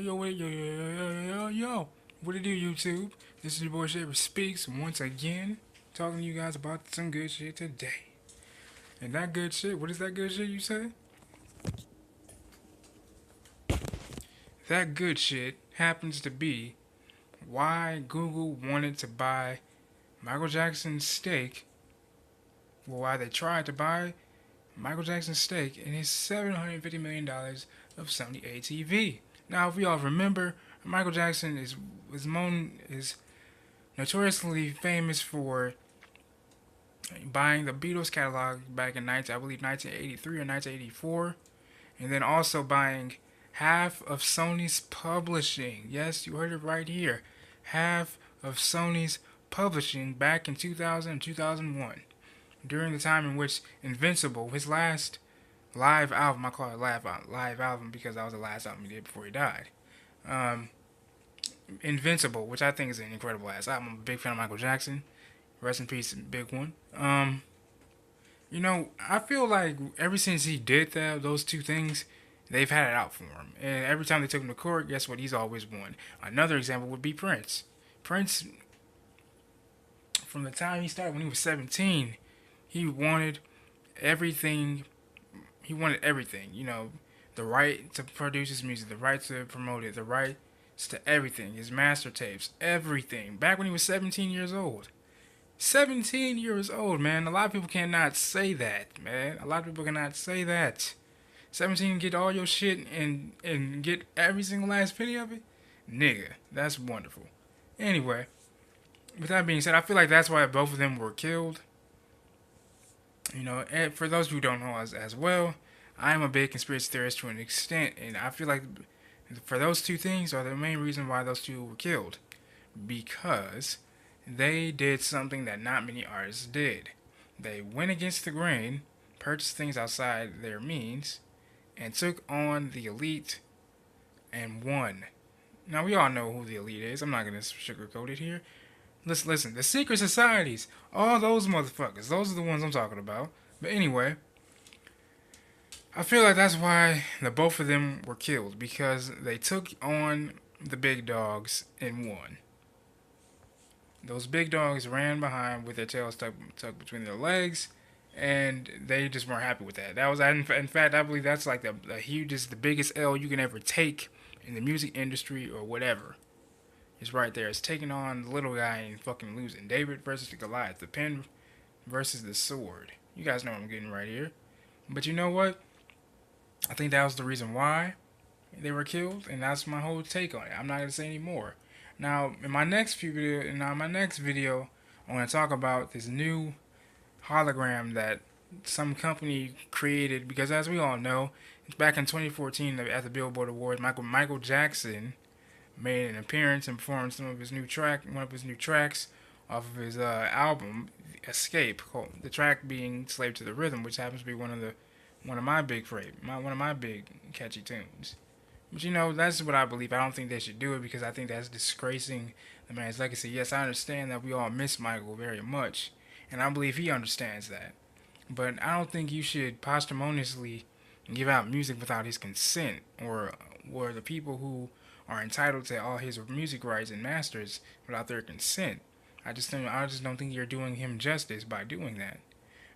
Yo. What it do, YouTube? This is your boy Shaver Speaks once again, talking to you guys about some good shit today. And that good shit, what is that good shit you say? That good shit happens to be why Google wanted to buy Michael Jackson's stake, well, why they tried to buy Michael Jackson's stake in his $750 million of Sony ATV. Now, if we all remember, Michael Jackson is notoriously famous for buying the Beatles catalog back in I believe 1983 or 1984, and then also buying half of Sony's publishing. Yes, you heard it right here. Half of Sony's publishing back in 2000 and 2001, during the time in which Invincible, his last live album, I call it live album because that was the last album he did before he died. Um, Invincible, which I think is an incredible ass album. I'm a big fan of Michael Jackson. Rest in peace, big one. I feel like ever since he did those two things, they've had it out for him. And every time they took him to court, guess what? He's always won. Another example would be Prince. Prince, from the time he started when he was 17, he wanted everything. He wanted everything. The right to produce his music, the right to promote it, the right to everything, his master tapes, everything. Back when he was 17 years old. 17 years old, man. A lot of people cannot say that, man. A lot of people cannot say that. 17, get all your shit and get every single last penny of it? Nigga, that's wonderful. Anyway, with that being said, I feel like that's why both of them were killed. And for those who don't know as well, I am a big conspiracy theorist to an extent, and I feel like for those two things are the main reason why those two were killed. Because they did something that not many artists did. They went against the grain, purchased things outside their means, and took on the elite and won. Now, we all know who the elite is. I'm not going to sugarcoat it here. Listen, the secret societies, all those motherfuckers, those are the ones I'm talking about. But anyway, I feel like that's why the both of them were killed, because they took on the big dogs and won. Those big dogs ran behind with their tails tucked between their legs, and they just weren't happy with that. That was, in fact, I believe that's like the biggest L you can ever take in the music industry or whatever. It's right there. It's taking on the little guy and fucking losing. David versus the Goliath. The pen versus the sword. You guys know what I'm getting right here. But you know what? I think that was the reason why they were killed, and that's my whole take on it. I'm not gonna say any more. Now, in my next video, I want to talk about this new hologram that some company created, because as we all know, back in 2014 at the Billboard Awards, Michael Jackson made an appearance and performed one of his new tracks off of his album Escape, the track being "Slave to the Rhythm," which happens to be one of my big catchy tunes. But that's what I believe. I don't think they should do it because I think that's disgracing the man's legacy. Yes, I understand that we all miss Michael very much, and I believe he understands that. But I don't think you should posthumously give out music without his consent, or the people who are entitled to all his music rights and masters without their consent. I just don't think you're doing him justice by doing that.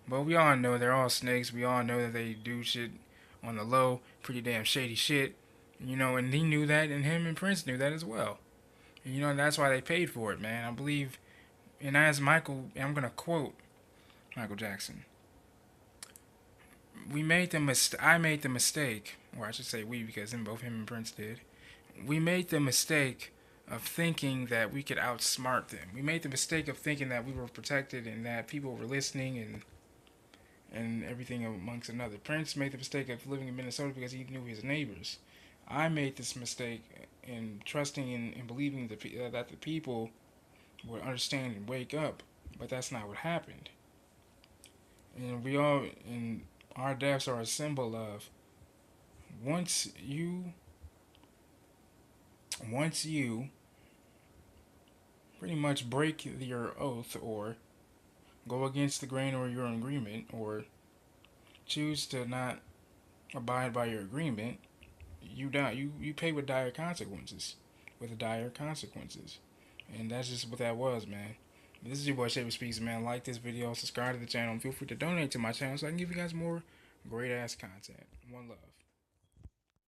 But we all know they're all snakes. We all know that they do shit on the low, pretty damn shady shit. And he knew that, and him and Prince knew that as well. And that's why they paid for it, man. I believe, and as Michael, I'm gonna quote Michael Jackson. I made the mistake, or I should say we, because both him and Prince did. We made the mistake of thinking that we could outsmart them. We made the mistake of thinking that we were protected and that people were listening and everything amongst another. Prince made the mistake of living in Minnesota because he knew his neighbors. I made this mistake in trusting and believing that the people would understand and wake up, but that's not what happened. And our deaths are a symbol of once you pretty much break your oath or go against the grain or your agreement or choose to not abide by your agreement, you die. You pay with dire consequences. With dire consequences. And that's just what that was, man. This is your boy Shaver Speaks, man. Like this video, subscribe to the channel, and feel free to donate to my channel so I can give you guys more great ass content. One love.